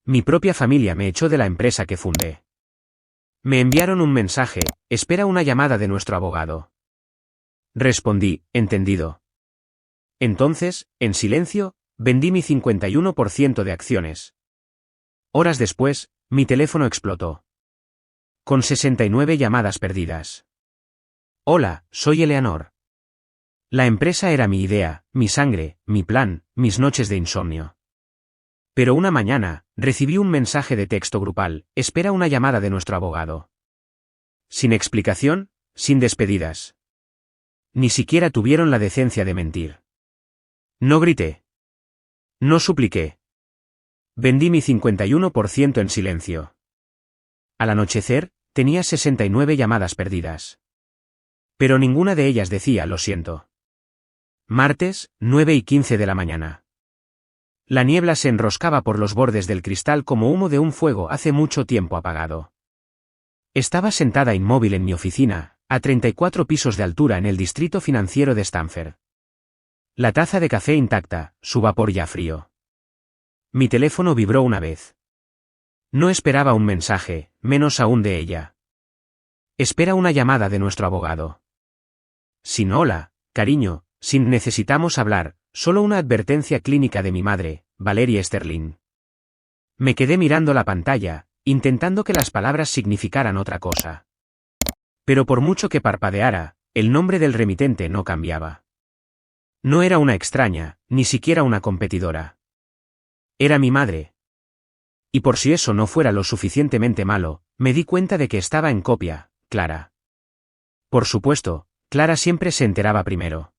Mi propia familia me echó de la empresa que fundé. Me enviaron un mensaje: espera una llamada de nuestro abogado. Respondí: entendido. Entonces, en silencio, vendí mi 51% de acciones. Horas después, mi teléfono explotó. Con 69 llamadas perdidas. Hola, soy Eleanor. La empresa era mi idea, mi sangre, mi plan, mis noches de insomnio. Pero una mañana, recibí un mensaje de texto grupal: espera una llamada de nuestro abogado. Sin explicación, sin despedidas. Ni siquiera tuvieron la decencia de mentir. No grité. No supliqué. Vendí mi 51% en silencio. Al anochecer, tenía 69 llamadas perdidas. Pero ninguna de ellas decía lo siento. Martes, 9:15 de la mañana. La niebla se enroscaba por los bordes del cristal como humo de un fuego hace mucho tiempo apagado. Estaba sentada inmóvil en mi oficina, a 34 pisos de altura en el distrito financiero de Stamford. La taza de café intacta, su vapor ya frío. Mi teléfono vibró una vez. No esperaba un mensaje, menos aún de ella. Espera una llamada de nuestro abogado. Sin hola, cariño, sin necesitamos hablar, solo una advertencia clínica de mi madre, Valerie Sterling. Me quedé mirando la pantalla, intentando que las palabras significaran otra cosa. Pero por mucho que parpadeara, el nombre del remitente no cambiaba. No era una extraña, ni siquiera una competidora. Era mi madre. Y por si eso no fuera lo suficientemente malo, me di cuenta de que estaba en copia, Clara. Por supuesto, Clara siempre se enteraba primero.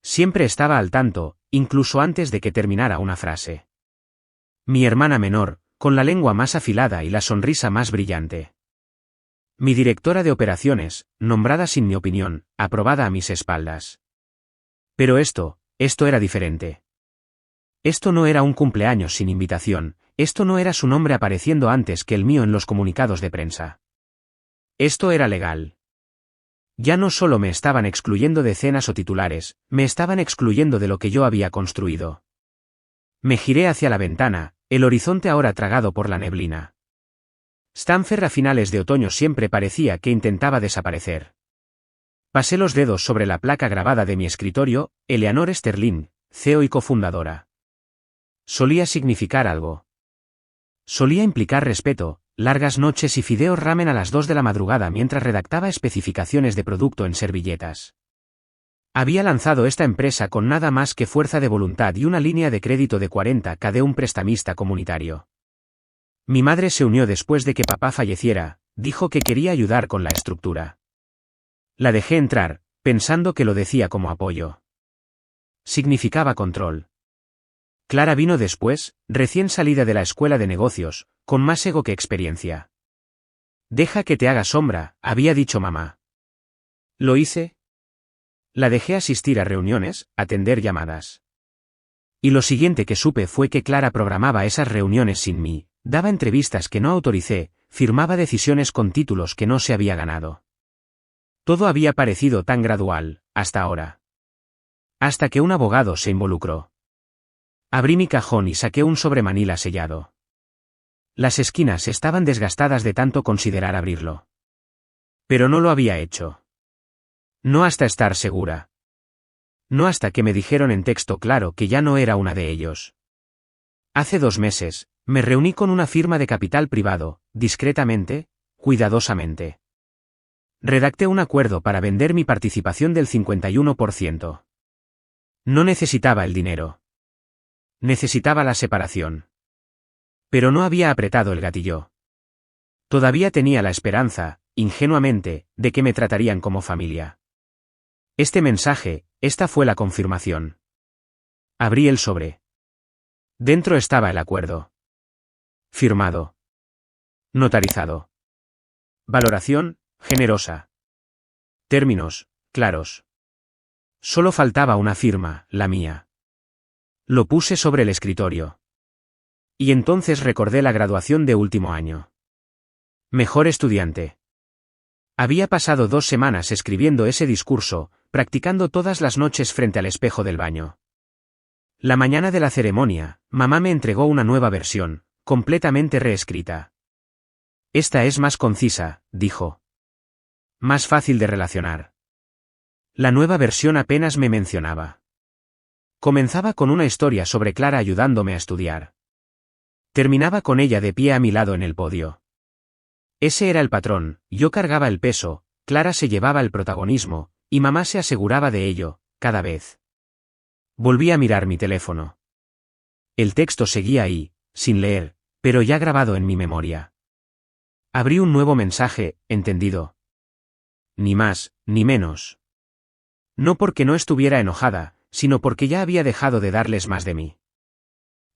Siempre estaba al tanto, incluso antes de que terminara una frase. Mi hermana menor, con la lengua más afilada y la sonrisa más brillante. Mi directora de operaciones, nombrada sin mi opinión, aprobada a mis espaldas. Pero esto era diferente. Esto no era un cumpleaños sin invitación, esto no era su nombre apareciendo antes que el mío en los comunicados de prensa. Esto era legal. Ya no solo me estaban excluyendo de cenas o titulares, me estaban excluyendo de lo que yo había construido. Me giré hacia la ventana, el horizonte ahora tragado por la neblina. Stamford a finales de otoño siempre parecía que intentaba desaparecer. Pasé los dedos sobre la placa grabada de mi escritorio: Eleanor Sterling, CEO y cofundadora. Solía significar algo. Solía implicar respeto, largas noches y fideos ramen a las 2 de la madrugada mientras redactaba especificaciones de producto en servilletas. Había lanzado esta empresa con nada más que fuerza de voluntad y una línea de crédito de 40.000 de un prestamista comunitario. Mi madre se unió después de que papá falleciera, dijo que quería ayudar con la estructura. La dejé entrar, pensando que lo decía como apoyo. Significaba control. Clara vino después, recién salida de la escuela de negocios, con más ego que experiencia. Deja que te haga sombra, había dicho mamá. ¿Lo hice? La dejé asistir a reuniones, atender llamadas. Y lo siguiente que supe fue que Clara programaba esas reuniones sin mí, daba entrevistas que no autoricé, firmaba decisiones con títulos que no se había ganado. Todo había parecido tan gradual, hasta ahora. Hasta que un abogado se involucró. Abrí mi cajón y saqué un sobremanila sellado. Las esquinas estaban desgastadas de tanto considerar abrirlo. Pero no lo había hecho. No hasta estar segura. No hasta que me dijeron en texto claro que ya no era una de ellos. Hace 2 meses, me reuní con una firma de capital privado, discretamente, cuidadosamente. Redacté un acuerdo para vender mi participación del 51%. No necesitaba el dinero. Necesitaba la separación. Pero no había apretado el gatillo. Todavía tenía la esperanza, ingenuamente, de que me tratarían como familia. Este mensaje, esta fue la confirmación. Abrí el sobre. Dentro estaba el acuerdo. Firmado. Notarizado. Valoración, generosa. Términos, claros. Solo faltaba una firma, la mía. Lo puse sobre el escritorio. Y entonces recordé la graduación de último año. Mejor estudiante. Había pasado 2 semanas escribiendo ese discurso, practicando todas las noches frente al espejo del baño. La mañana de la ceremonia, mamá me entregó una nueva versión, completamente reescrita. Esta es más concisa, dijo. Más fácil de relacionar. La nueva versión apenas me mencionaba. Comenzaba con una historia sobre Clara ayudándome a estudiar. Terminaba con ella de pie a mi lado en el podio. Ese era el patrón, yo cargaba el peso, Clara se llevaba el protagonismo, y mamá se aseguraba de ello, cada vez. Volví a mirar mi teléfono. El texto seguía ahí, sin leer, pero ya grabado en mi memoria. Abrí un nuevo mensaje, entendido. Ni más, ni menos. No porque no estuviera enojada, sino porque ya había dejado de darles más de mí.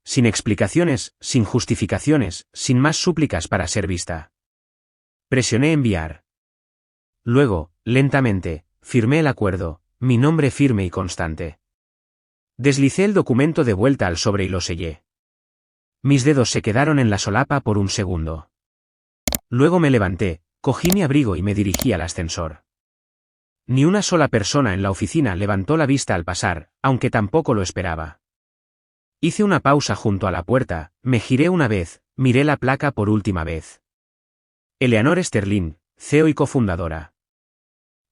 Sin explicaciones, sin justificaciones, sin más súplicas para ser vista. Presioné enviar. Luego, lentamente, firmé el acuerdo, mi nombre firme y constante. Deslicé el documento de vuelta al sobre y lo sellé. Mis dedos se quedaron en la solapa por un segundo. Luego me levanté, cogí mi abrigo y me dirigí al ascensor. Ni una sola persona en la oficina levantó la vista al pasar, aunque tampoco lo esperaba. Hice una pausa junto a la puerta, me giré una vez, miré la placa por última vez. Eleanor Sterling, CEO y cofundadora.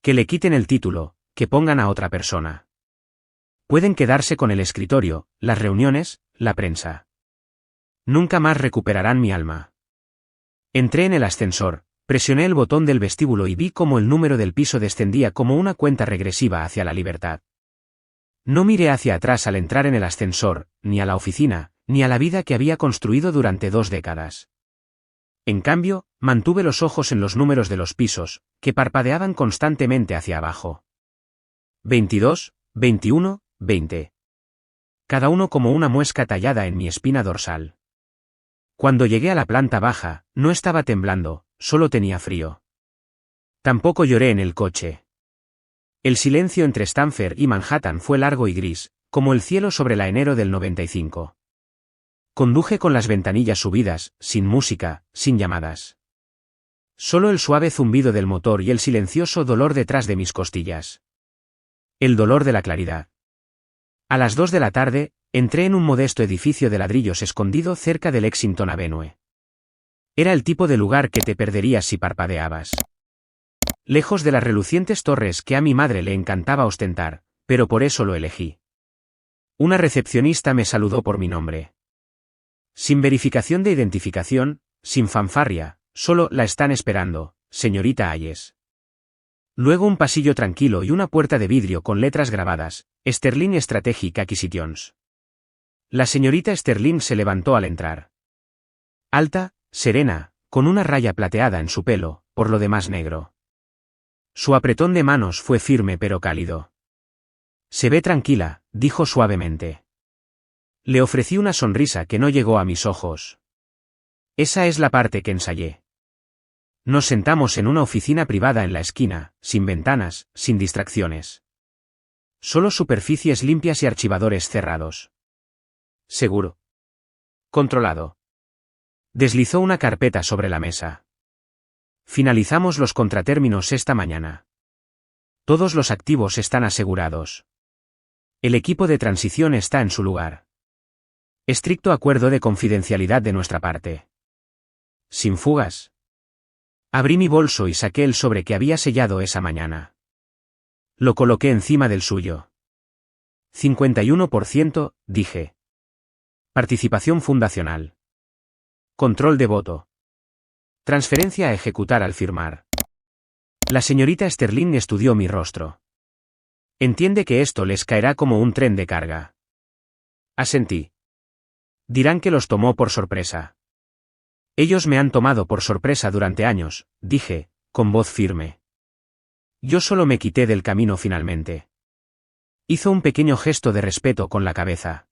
Que le quiten el título, que pongan a otra persona. Pueden quedarse con el escritorio, las reuniones, la prensa. Nunca más recuperarán mi alma. Entré en el ascensor, presioné el botón del vestíbulo y vi cómo el número del piso descendía como una cuenta regresiva hacia la libertad. No miré hacia atrás al entrar en el ascensor, ni a la oficina, ni a la vida que había construido durante 2 décadas. En cambio, mantuve los ojos en los números de los pisos, que parpadeaban constantemente hacia abajo. 22, 21, 20. Cada uno como una muesca tallada en mi espina dorsal. Cuando llegué a la planta baja, no estaba temblando, solo tenía frío. Tampoco lloré en el coche. El silencio entre Stamford y Manhattan fue largo y gris, como el cielo sobre la enero del 95. Conduje con las ventanillas subidas, sin música, sin llamadas. Solo el suave zumbido del motor y el silencioso dolor detrás de mis costillas. El dolor de la claridad. A las 2 de la tarde, entré en un modesto edificio de ladrillos escondido cerca del Lexington Avenue. Era el tipo de lugar que te perderías si parpadeabas. Lejos de las relucientes torres que a mi madre le encantaba ostentar, pero por eso lo elegí. Una recepcionista me saludó por mi nombre. Sin verificación de identificación, sin fanfarria, solo la están esperando, señorita Hayes. Luego un pasillo tranquilo y una puerta de vidrio con letras grabadas, Sterling Strategic Acquisitions. La señorita Sterling se levantó al entrar. Alta, serena, con una raya plateada en su pelo, por lo demás negro. Su apretón de manos fue firme pero cálido. Se ve tranquila, dijo suavemente. Le ofrecí una sonrisa que no llegó a mis ojos. Esa es la parte que ensayé. Nos sentamos en una oficina privada en la esquina, sin ventanas, sin distracciones. Solo superficies limpias y archivadores cerrados. Seguro. Controlado. Deslizó una carpeta sobre la mesa. Finalizamos los contratérminos esta mañana. Todos los activos están asegurados. El equipo de transición está en su lugar. Estricto acuerdo de confidencialidad de nuestra parte. Sin fugas. Abrí mi bolso y saqué el sobre que había sellado esa mañana. Lo coloqué encima del suyo. 51%, dije. Participación fundacional. Control de voto. Transferencia a ejecutar al firmar. La señorita Sterling estudió mi rostro. Entiende que esto les caerá como un tren de carga. Asentí. Dirán que los tomó por sorpresa. Ellos me han tomado por sorpresa durante años, dije, con voz firme. Yo solo me quité del camino finalmente. Hizo un pequeño gesto de respeto con la cabeza.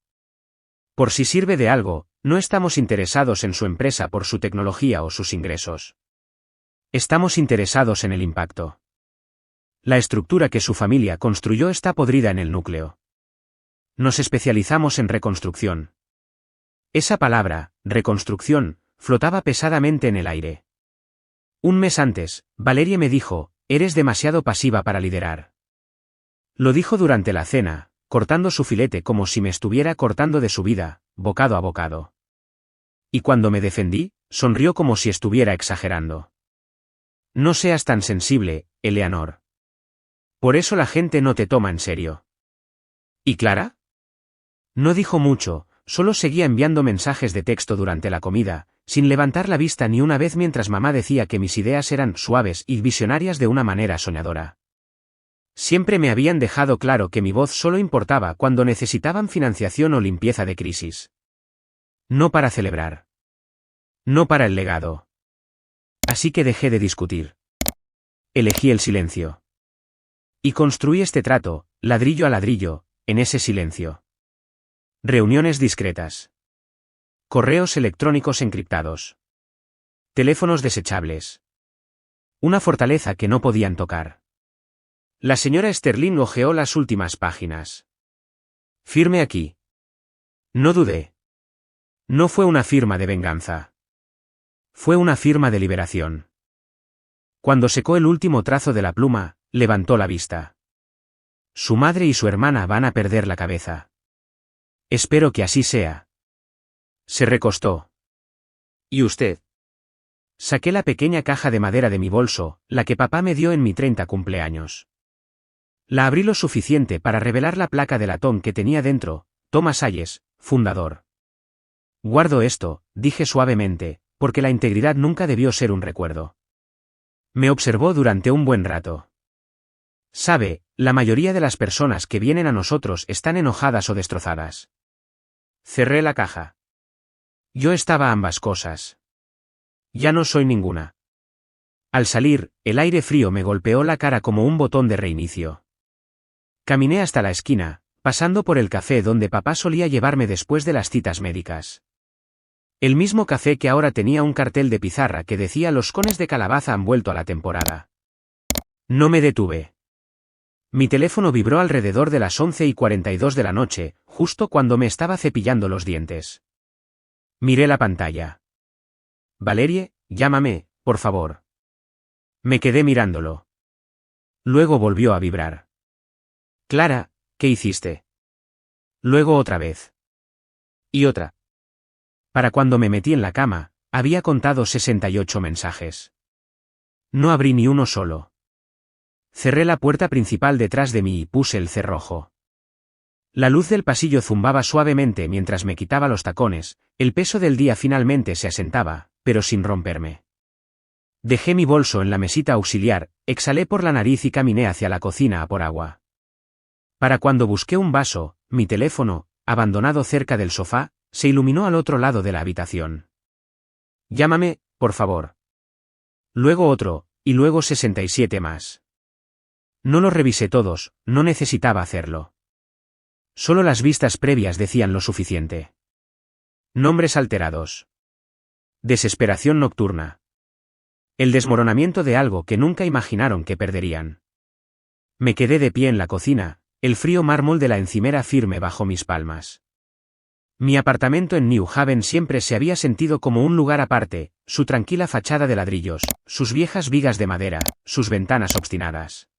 Por si sirve de algo, no estamos interesados en su empresa por su tecnología o sus ingresos. Estamos interesados en el impacto. La estructura que su familia construyó está podrida en el núcleo. Nos especializamos en reconstrucción. Esa palabra, reconstrucción, flotaba pesadamente en el aire. Un mes antes, Valerie me dijo, eres demasiado pasiva para liderar. Lo dijo durante la cena, cortando su filete como si me estuviera cortando de su vida, bocado a bocado. Y cuando me defendí, sonrió como si estuviera exagerando. No seas tan sensible, Eleanor. Por eso la gente no te toma en serio. ¿Y Clara? No dijo mucho, solo seguía enviando mensajes de texto durante la comida, sin levantar la vista ni una vez mientras mamá decía que mis ideas eran suaves y visionarias de una manera soñadora. Siempre me habían dejado claro que mi voz solo importaba cuando necesitaban financiación o limpieza de crisis. No para celebrar. No para el legado. Así que dejé de discutir. Elegí el silencio. Y construí este trato, ladrillo a ladrillo, en ese silencio. Reuniones discretas. Correos electrónicos encriptados. Teléfonos desechables. Una fortaleza que no podían tocar. La señora Sterling hojeó las últimas páginas. Firme aquí. No dudé. No fue una firma de venganza. Fue una firma de liberación. Cuando secó el último trazo de la pluma, levantó la vista. Su madre y su hermana van a perder la cabeza. Espero que así sea. Se recostó. ¿Y usted? Saqué la pequeña caja de madera de mi bolso, la que papá me dio en mi 30 cumpleaños. La abrí lo suficiente para revelar la placa de latón que tenía dentro, Thomas Hayes, fundador. Guardo esto, dije suavemente, porque la integridad nunca debió ser un recuerdo. Me observó durante un buen rato. Sabe, la mayoría de las personas que vienen a nosotros están enojadas o destrozadas. Cerré la caja. Yo estaba ambas cosas. Ya no soy ninguna. Al salir, el aire frío me golpeó la cara como un botón de reinicio. Caminé hasta la esquina, pasando por el café donde papá solía llevarme después de las citas médicas. El mismo café que ahora tenía un cartel de pizarra que decía los cones de calabaza han vuelto a la temporada. No me detuve. Mi teléfono vibró alrededor de las 11:42 de la noche, justo cuando me estaba cepillando los dientes. Miré la pantalla. Valerie, llámame, por favor. Me quedé mirándolo. Luego volvió a vibrar. Clara, ¿qué hiciste? Luego otra vez. Y otra. Para cuando me metí en la cama, había contado 68 mensajes. No abrí ni uno solo. Cerré la puerta principal detrás de mí y puse el cerrojo. La luz del pasillo zumbaba suavemente mientras me quitaba los tacones, el peso del día finalmente se asentaba, pero sin romperme. Dejé mi bolso en la mesita auxiliar, exhalé por la nariz y caminé hacia la cocina a por agua. Para cuando busqué un vaso, mi teléfono, abandonado cerca del sofá, se iluminó al otro lado de la habitación. Llámame, por favor. Luego otro, y luego 67 más. No los revisé todos, no necesitaba hacerlo. Solo las vistas previas decían lo suficiente. Nombres alterados. Desesperación nocturna. El desmoronamiento de algo que nunca imaginaron que perderían. Me quedé de pie en la cocina, el frío mármol de la encimera firme bajo mis palmas. Mi apartamento en New Haven siempre se había sentido como un lugar aparte, su tranquila fachada de ladrillos, sus viejas vigas de madera, sus ventanas obstinadas.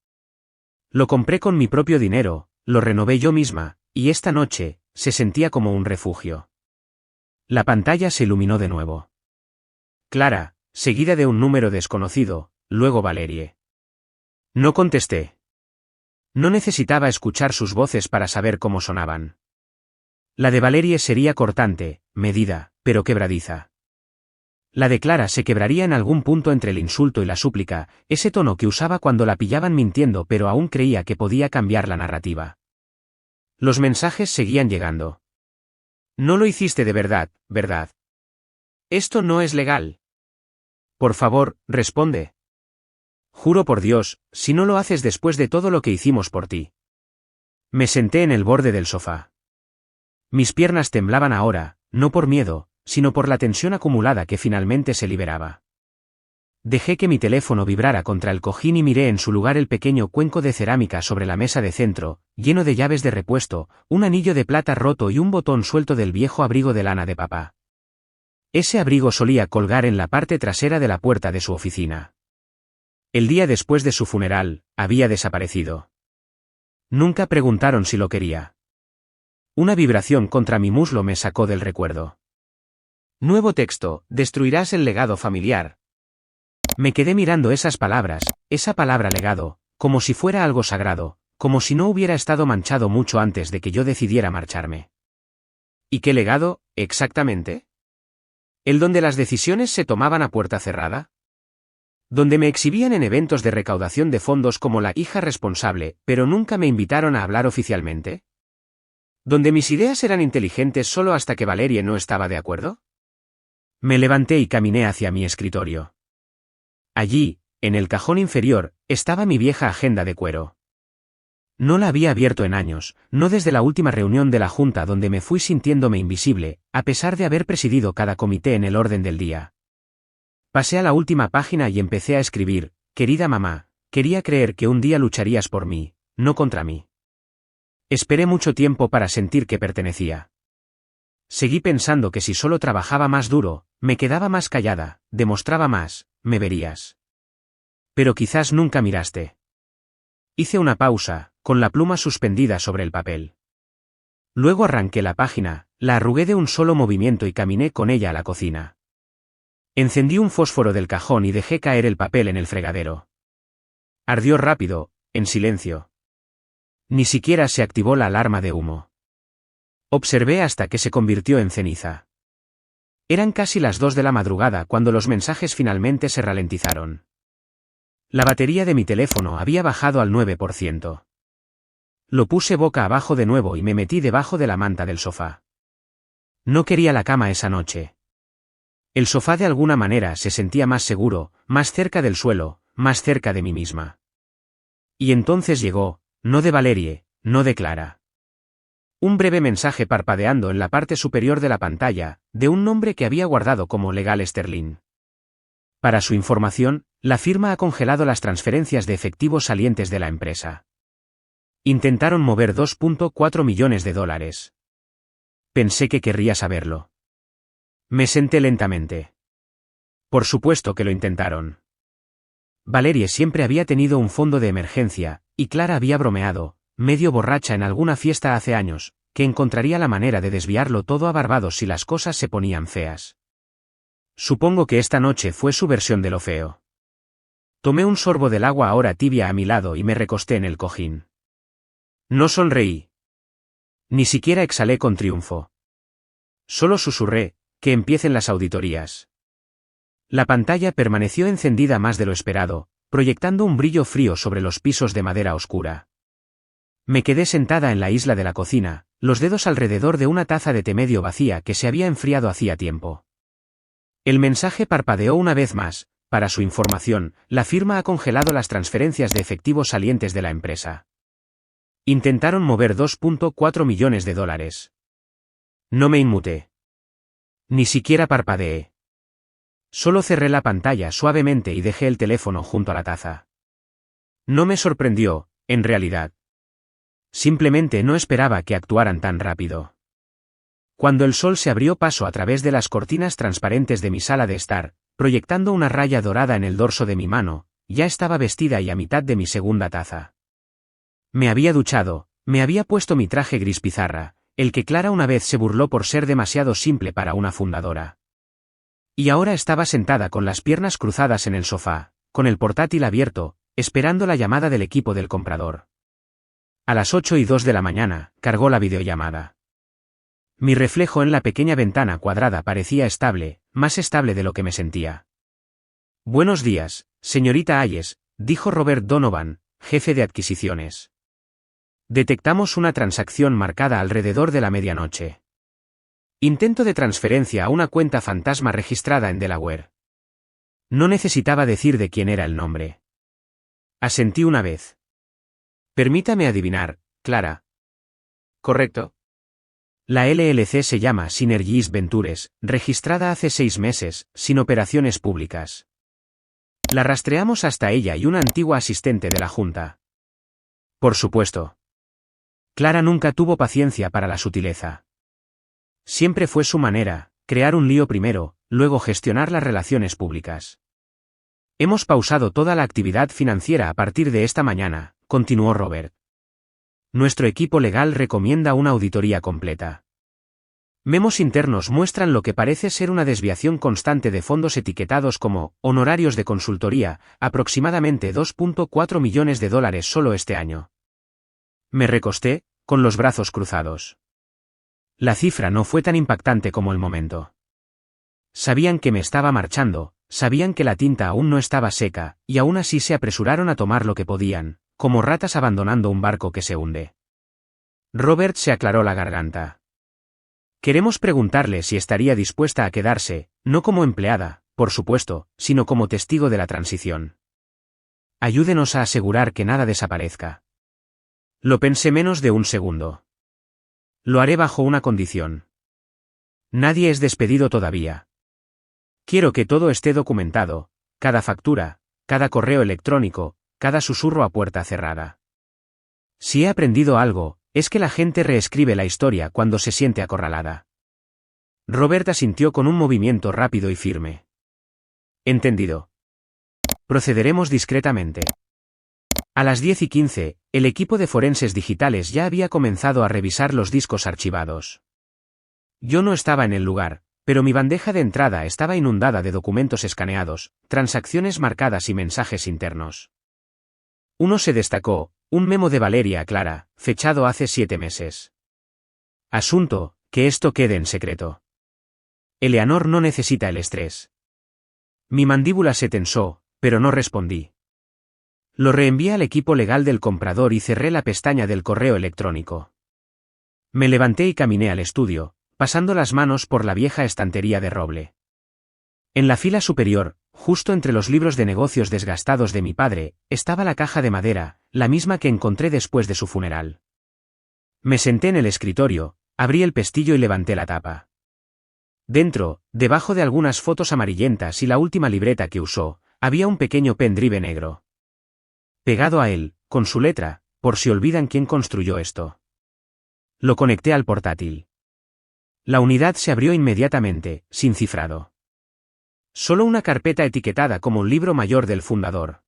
Lo compré con mi propio dinero, lo renové yo misma, y esta noche, se sentía como un refugio. La pantalla se iluminó de nuevo. Clara, seguida de un número desconocido, luego Valerie. No contesté. No necesitaba escuchar sus voces para saber cómo sonaban. La de Valerie sería cortante, medida, pero quebradiza. La de Clara se quebraría en algún punto entre el insulto y la súplica, ese tono que usaba cuando la pillaban mintiendo pero aún creía que podía cambiar la narrativa. Los mensajes seguían llegando. No lo hiciste de verdad, ¿verdad? Esto no es legal. Por favor, responde. Juro por Dios, si no lo haces después de todo lo que hicimos por ti. Me senté en el borde del sofá. Mis piernas temblaban ahora, no por miedo, sino por la tensión acumulada que finalmente se liberaba. Dejé que mi teléfono vibrara contra el cojín y miré en su lugar el pequeño cuenco de cerámica sobre la mesa de centro, lleno de llaves de repuesto, un anillo de plata roto y un botón suelto del viejo abrigo de lana de papá. Ese abrigo solía colgar en la parte trasera de la puerta de su oficina. El día después de su funeral, había desaparecido. Nunca preguntaron si lo quería. Una vibración contra mi muslo me sacó del recuerdo. Nuevo texto, destruirás el legado familiar. Me quedé mirando esas palabras, esa palabra legado, como si fuera algo sagrado, como si no hubiera estado manchado mucho antes de que yo decidiera marcharme. ¿Y qué legado, exactamente? ¿El donde las decisiones se tomaban a puerta cerrada? ¿Donde me exhibían en eventos de recaudación de fondos como la hija responsable, pero nunca me invitaron a hablar oficialmente? ¿Donde mis ideas eran inteligentes solo hasta que Valerie no estaba de acuerdo? Me levanté y caminé hacia mi escritorio. Allí, en el cajón inferior, estaba mi vieja agenda de cuero. No la había abierto en años, no desde la última reunión de la junta donde me fui sintiéndome invisible, a pesar de haber presidido cada comité en el orden del día. Pasé a la última página y empecé a escribir: querida mamá, quería creer que un día lucharías por mí, no contra mí. Esperé mucho tiempo para sentir que pertenecía. Seguí pensando que si solo trabajaba más duro, me quedaba más callada, demostraba más, me verías. Pero quizás nunca miraste. Hice una pausa, con la pluma suspendida sobre el papel. Luego arranqué la página, la arrugué de un solo movimiento y caminé con ella a la cocina. Encendí un fósforo del cajón y dejé caer el papel en el fregadero. Ardió rápido, en silencio. Ni siquiera se activó la alarma de humo. Observé hasta que se convirtió en ceniza. Eran casi las 2 de la madrugada cuando los mensajes finalmente se ralentizaron. La batería de mi teléfono había bajado al 9%. Lo puse boca abajo de nuevo y me metí debajo de la manta del sofá. No quería la cama esa noche. El sofá de alguna manera se sentía más seguro, más cerca del suelo, más cerca de mí misma. Y entonces llegó, no de Valerie, no de Clara. Un breve mensaje parpadeando en la parte superior de la pantalla, de un nombre que había guardado como Legal Sterling. Para su información, la firma ha congelado las transferencias de efectivo salientes de la empresa. Intentaron mover $2.4 millones. Pensé que querría saberlo. Me senté lentamente. Por supuesto que lo intentaron. Valerie siempre había tenido un fondo de emergencia, y Clara había bromeado, medio borracha en alguna fiesta hace años, que encontraría la manera de desviarlo todo a Barbados si las cosas se ponían feas. Supongo que esta noche fue su versión de lo feo. Tomé un sorbo del agua ahora tibia a mi lado y me recosté en el cojín. No sonreí. Ni siquiera exhalé con triunfo. Solo susurré: que empiecen las auditorías. La pantalla permaneció encendida más de lo esperado, proyectando un brillo frío sobre los pisos de madera oscura. Me quedé sentada en la isla de la cocina, los dedos alrededor de una taza de té medio vacía que se había enfriado hacía tiempo. El mensaje parpadeó una vez más: para su información, la firma ha congelado las transferencias de efectivos salientes de la empresa. Intentaron mover $2.4 millones. No me inmuté. Ni siquiera parpadeé. Solo cerré la pantalla suavemente y dejé el teléfono junto a la taza. No me sorprendió, en realidad. Simplemente no esperaba que actuaran tan rápido. Cuando el sol se abrió paso a través de las cortinas transparentes de mi sala de estar, proyectando una raya dorada en el dorso de mi mano, ya estaba vestida y a mitad de mi segunda taza. Me había duchado, me había puesto mi traje gris pizarra, el que Clara una vez se burló por ser demasiado simple para una fundadora. Y ahora estaba sentada con las piernas cruzadas en el sofá, con el portátil abierto, esperando la llamada del equipo del comprador. A las 8:02 de la mañana, cargó la videollamada. Mi reflejo en la pequeña ventana cuadrada parecía estable, más estable de lo que me sentía. Buenos días, señorita Hayes, dijo Robert Donovan, jefe de adquisiciones. Detectamos una transacción marcada alrededor de la medianoche. Intento de transferencia a una cuenta fantasma registrada en Delaware. No necesitaba decir de quién era el nombre. Asentí una vez. Permítame adivinar, Clara. ¿Correcto? La LLC se llama Synergies Ventures, registrada hace 6 meses, sin operaciones públicas. La rastreamos hasta ella y una antigua asistente de la Junta. Por supuesto. Clara nunca tuvo paciencia para la sutileza. Siempre fue su manera, crear un lío primero, luego gestionar las relaciones públicas. Hemos pausado toda la actividad financiera a partir de esta mañana, continuó Robert. Nuestro equipo legal recomienda una auditoría completa. Memos internos muestran lo que parece ser una desviación constante de fondos etiquetados como honorarios de consultoría, aproximadamente $2.4 millones solo este año. Me recosté, con los brazos cruzados. La cifra no fue tan impactante como el momento. Sabían que me estaba marchando, sabían que la tinta aún no estaba seca, y aún así se apresuraron a tomar lo que podían, como ratas abandonando un barco que se hunde. Robert se aclaró la garganta. Queremos preguntarle si estaría dispuesta a quedarse, no como empleada, por supuesto, sino como testigo de la transición. Ayúdenos a asegurar que nada desaparezca. Lo pensé menos de un segundo. Lo haré bajo una condición. Nadie es despedido todavía. Quiero que todo esté documentado, cada factura, cada correo electrónico, cada susurro a puerta cerrada. Si he aprendido algo, es que la gente reescribe la historia cuando se siente acorralada. Robert asintió con un movimiento rápido y firme. Entendido. Procederemos discretamente. A las 10:15, el equipo de forenses digitales ya había comenzado a revisar los discos archivados. Yo no estaba en el lugar, pero mi bandeja de entrada estaba inundada de documentos escaneados, transacciones marcadas y mensajes internos. Uno se destacó, un memo de Valeria Clara, fechado hace 7 meses. Asunto, que esto quede en secreto. Eleanor no necesita el estrés. Mi mandíbula se tensó, pero no respondí. Lo reenvié al equipo legal del comprador y cerré la pestaña del correo electrónico. Me levanté y caminé al estudio, pasando las manos por la vieja estantería de roble. En la fila superior, justo entre los libros de negocios desgastados de mi padre, estaba la caja de madera, la misma que encontré después de su funeral. Me senté en el escritorio, abrí el pestillo y levanté la tapa. Dentro, debajo de algunas fotos amarillentas y la última libreta que usó, había un pequeño pendrive negro. Pegado a él, con su letra, por si olvidan quién construyó esto. Lo conecté al portátil. La unidad se abrió inmediatamente, sin cifrado. Solo una carpeta etiquetada como un libro mayor del fundador.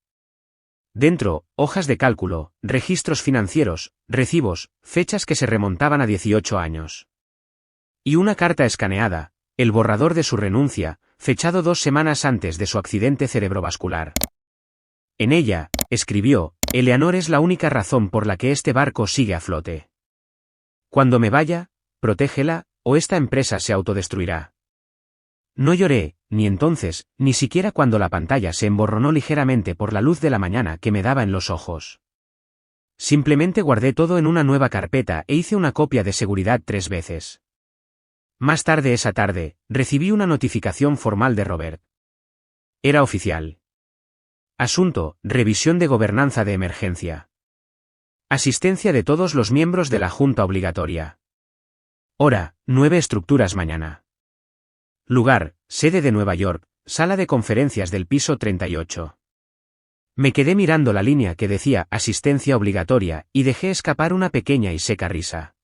Dentro, hojas de cálculo, registros financieros, recibos, fechas que se remontaban a 18 años. Y una carta escaneada, el borrador de su renuncia, fechado 2 semanas antes de su accidente cerebrovascular. En ella, escribió, Eleanor es la única razón por la que este barco sigue a flote. Cuando me vaya, protégela, o esta empresa se autodestruirá. No lloré, ni entonces, ni siquiera cuando la pantalla se emborronó ligeramente por la luz de la mañana que me daba en los ojos. Simplemente guardé todo en una nueva carpeta e hice una copia de seguridad 3 veces. Más tarde esa tarde, recibí una notificación formal de Robert. Era oficial. Asunto, revisión de gobernanza de emergencia. Asistencia de todos los miembros de la Junta obligatoria. Hora, 9 estructuras mañana. Lugar, sede de Nueva York, sala de conferencias del piso 38. Me quedé mirando la línea que decía asistencia obligatoria y dejé escapar una pequeña y seca risa.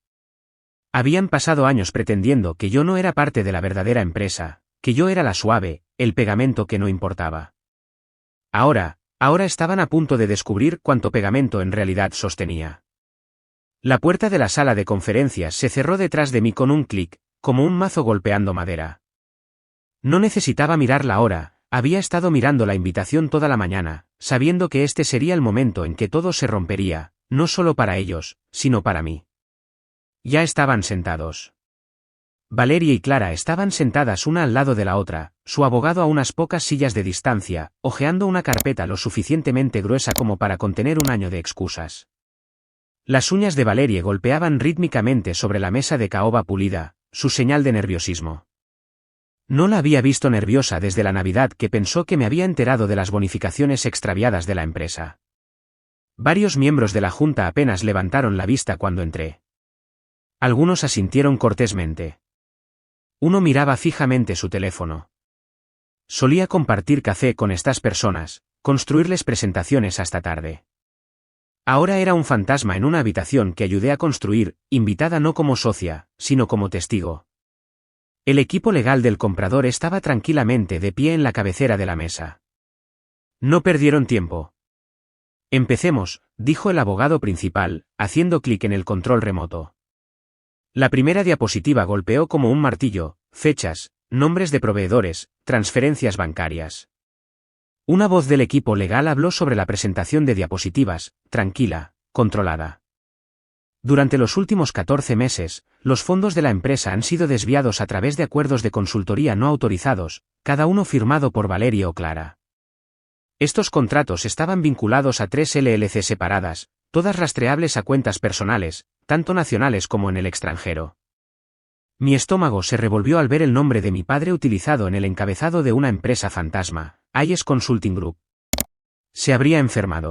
Habían pasado años pretendiendo que yo no era parte de la verdadera empresa, que yo era la suave, el pegamento que no importaba. Ahora estaban a punto de descubrir cuánto pegamento en realidad sostenía. La puerta de la sala de conferencias se cerró detrás de mí con un clic, como un mazo golpeando madera. No necesitaba mirar la hora, había estado mirando la invitación toda la mañana, sabiendo que este sería el momento en que todo se rompería, no solo para ellos, sino para mí. Ya estaban sentados. Valeria y Clara estaban sentadas una al lado de la otra, su abogado a unas pocas sillas de distancia, hojeando una carpeta lo suficientemente gruesa como para contener un año de excusas. Las uñas de Valeria golpeaban rítmicamente sobre la mesa de caoba pulida, su señal de nerviosismo. No la había visto nerviosa desde la Navidad que pensó que me había enterado de las bonificaciones extraviadas de la empresa. Varios miembros de la Junta apenas levantaron la vista cuando entré. Algunos asintieron cortésmente. Uno miraba fijamente su teléfono. Solía compartir café con estas personas, construirles presentaciones hasta tarde. Ahora era un fantasma en una habitación que ayudé a construir, invitada no como socia, sino como testigo. El equipo legal del comprador estaba tranquilamente de pie en la cabecera de la mesa. No perdieron tiempo. Empecemos, dijo el abogado principal, haciendo clic en el control remoto. La primera diapositiva golpeó como un martillo: fechas, nombres de proveedores, transferencias bancarias. Una voz del equipo legal habló sobre la presentación de diapositivas, tranquila, controlada. Durante los últimos 14 meses, los fondos de la empresa han sido desviados a través de acuerdos de consultoría no autorizados, cada uno firmado por Valerie o Clara. Estos contratos estaban vinculados a 3 LLC separadas, todas rastreables a cuentas personales, tanto nacionales como en el extranjero. Mi estómago se revolvió al ver el nombre de mi padre utilizado en el encabezado de una empresa fantasma, Ayes Consulting Group. Se habría enfermado.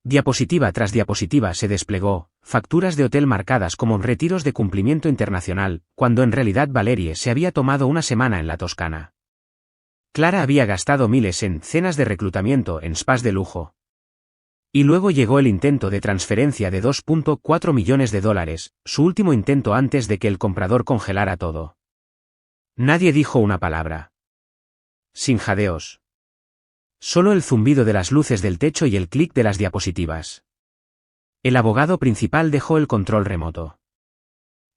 Diapositiva tras diapositiva se desplegó, facturas de hotel marcadas como retiros de cumplimiento internacional, cuando en realidad Valerie se había tomado una semana en la Toscana. Clara había gastado miles en cenas de reclutamiento en spas de lujo. Y luego llegó el intento de transferencia de $2.4 millones, su último intento antes de que el comprador congelara todo. Nadie dijo una palabra. Sin jadeos. Solo el zumbido de las luces del techo y el clic de las diapositivas. El abogado principal dejó el control remoto.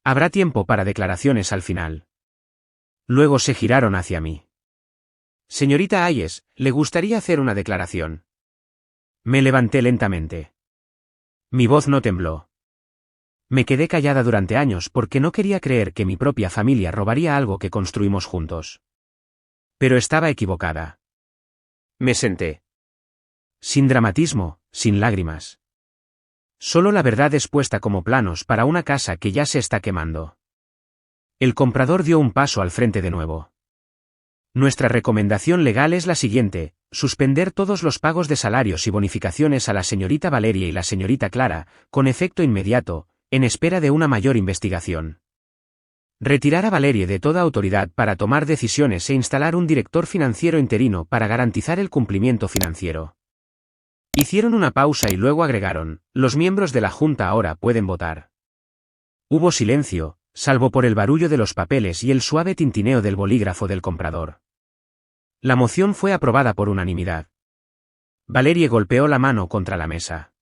Habrá tiempo para declaraciones al final. Luego se giraron hacia mí. Señorita Ayes, ¿le gustaría hacer una declaración? Me levanté lentamente. Mi voz no tembló. Me quedé callada durante años porque no quería creer que mi propia familia robaría algo que construimos juntos. Pero estaba equivocada. Me senté. Sin dramatismo, sin lágrimas. Solo la verdad expuesta como planos para una casa que ya se está quemando. El comprador dio un paso al frente de nuevo. Nuestra recomendación legal es la siguiente: suspender todos los pagos de salarios y bonificaciones a la señorita Valerie y la señorita Clara, con efecto inmediato, en espera de una mayor investigación. Retirar a Valerie de toda autoridad para tomar decisiones e instalar un director financiero interino para garantizar el cumplimiento financiero. Hicieron una pausa y luego agregaron: los miembros de la Junta ahora pueden votar. Hubo silencio, salvo por el barullo de los papeles y el suave tintineo del bolígrafo del comprador. La moción fue aprobada por unanimidad. Valerie golpeó la mano contra la mesa.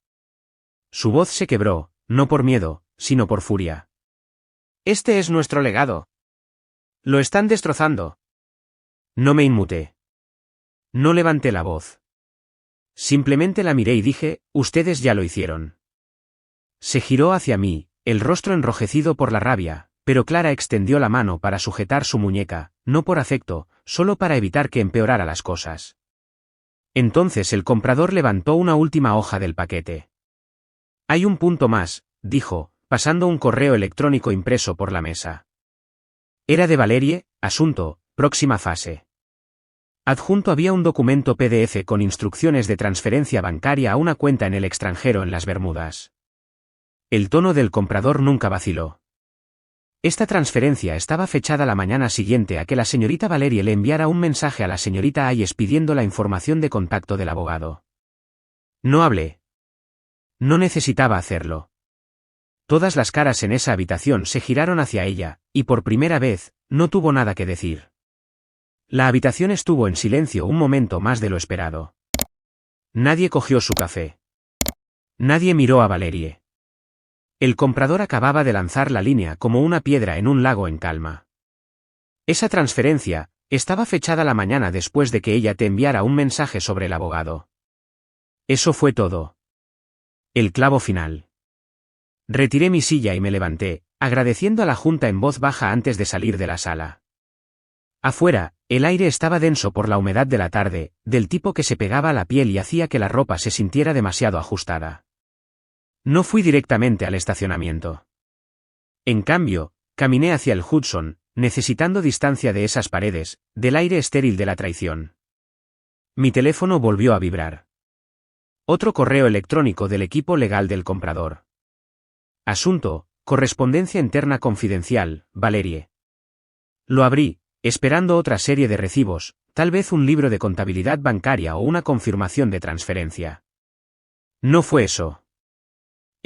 Su voz se quebró, no por miedo, sino por furia. Este es nuestro legado. Lo están destrozando. No me inmuté. No levanté la voz. Simplemente la miré y dije: ustedes ya lo hicieron. Se giró hacia mí, el rostro enrojecido por la rabia, pero Clara extendió la mano para sujetar su muñeca, no por afecto, solo para evitar que empeorara las cosas. Entonces el comprador levantó una última hoja del paquete. Hay un punto más, dijo, pasando un correo electrónico impreso por la mesa. Era de Valerie, asunto, próxima fase. Adjunto había un documento PDF con instrucciones de transferencia bancaria a una cuenta en el extranjero en las Bermudas. El tono del comprador nunca vaciló. Esta transferencia estaba fechada la mañana siguiente a que la señorita Valerie le enviara un mensaje a la señorita Ayes pidiendo la información de contacto del abogado. No hablé. No necesitaba hacerlo. Todas las caras en esa habitación se giraron hacia ella, y por primera vez, no tuvo nada que decir. La habitación estuvo en silencio un momento más de lo esperado. Nadie cogió su café. Nadie miró a Valerie. El comprador acababa de lanzar la línea como una piedra en un lago en calma. Esa transferencia estaba fechada la mañana después de que ella te enviara un mensaje sobre el abogado. Eso fue todo. El clavo final. Retiré mi silla y me levanté, agradeciendo a la Junta en voz baja antes de salir de la sala. Afuera, el aire estaba denso por la humedad de la tarde, del tipo que se pegaba a la piel y hacía que la ropa se sintiera demasiado ajustada. No fui directamente al estacionamiento. En cambio, caminé hacia el Hudson, necesitando distancia de esas paredes, del aire estéril de la traición. Mi teléfono volvió a vibrar. Otro correo electrónico del equipo legal del comprador. Asunto: correspondencia interna confidencial, Valerie. Lo abrí, esperando otra serie de recibos, tal vez un libro de contabilidad bancaria o una confirmación de transferencia. No fue eso.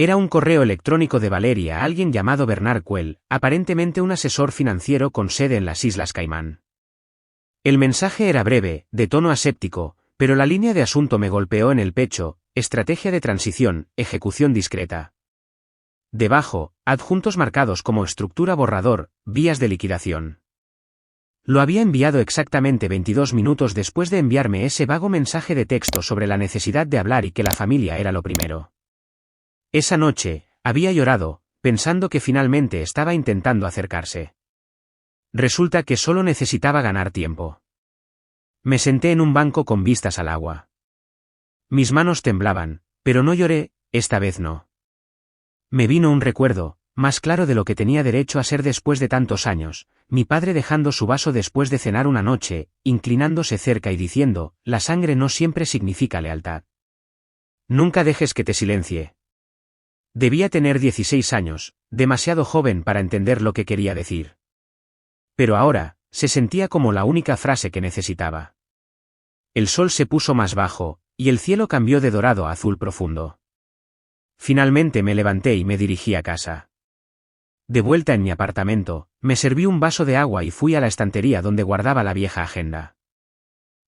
Era un correo electrónico de Valerie a alguien llamado Bernard Quell, aparentemente un asesor financiero con sede en las Islas Caimán. El mensaje era breve, de tono aséptico, pero la línea de asunto me golpeó en el pecho: estrategia de transición, ejecución discreta. Debajo, adjuntos marcados como estructura borrador, vías de liquidación. Lo había enviado exactamente 22 minutos después de enviarme ese vago mensaje de texto sobre la necesidad de hablar y que la familia era lo primero. Esa noche, había llorado, pensando que finalmente estaba intentando acercarse. Resulta que solo necesitaba ganar tiempo. Me senté en un banco con vistas al agua. Mis manos temblaban, pero no lloré, esta vez no. Me vino un recuerdo, más claro de lo que tenía derecho a ser después de tantos años, mi padre dejando su vaso después de cenar una noche, inclinándose cerca y diciendo, la sangre no siempre significa lealtad. Nunca dejes que te silencie. Debía tener 16 años, demasiado joven para entender lo que quería decir. Pero ahora, se sentía como la única frase que necesitaba. El sol se puso más bajo, y el cielo cambió de dorado a azul profundo. Finalmente me levanté y me dirigí a casa. De vuelta en mi apartamento, me serví un vaso de agua y fui a la estantería donde guardaba la vieja agenda.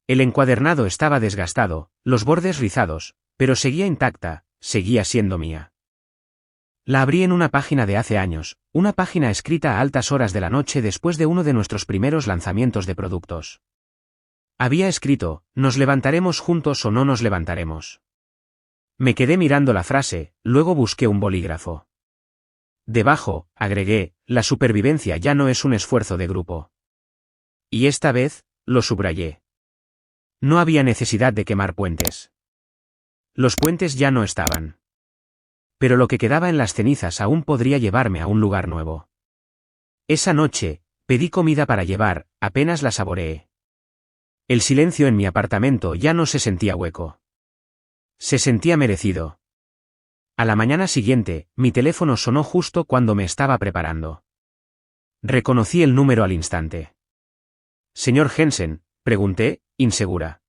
El encuadernado estaba desgastado, los bordes rizados, pero seguía intacta, seguía siendo mía. La abrí en una página de hace años, una página escrita a altas horas de la noche después de uno de nuestros primeros lanzamientos de productos. Había escrito, nos levantaremos juntos o no nos levantaremos. Me quedé mirando la frase, luego busqué un bolígrafo. Debajo, agregué, la supervivencia ya no es un esfuerzo de grupo. Y esta vez, lo subrayé. No había necesidad de quemar puentes. Los puentes ya no estaban. Pero lo que quedaba en las cenizas aún podría llevarme a un lugar nuevo. Esa noche, pedí comida para llevar, apenas la saboreé. El silencio en mi apartamento ya no se sentía hueco. Se sentía merecido. A la mañana siguiente, mi teléfono sonó justo cuando me estaba preparando. Reconocí el número al instante. Señor Jensen, pregunté, insegura.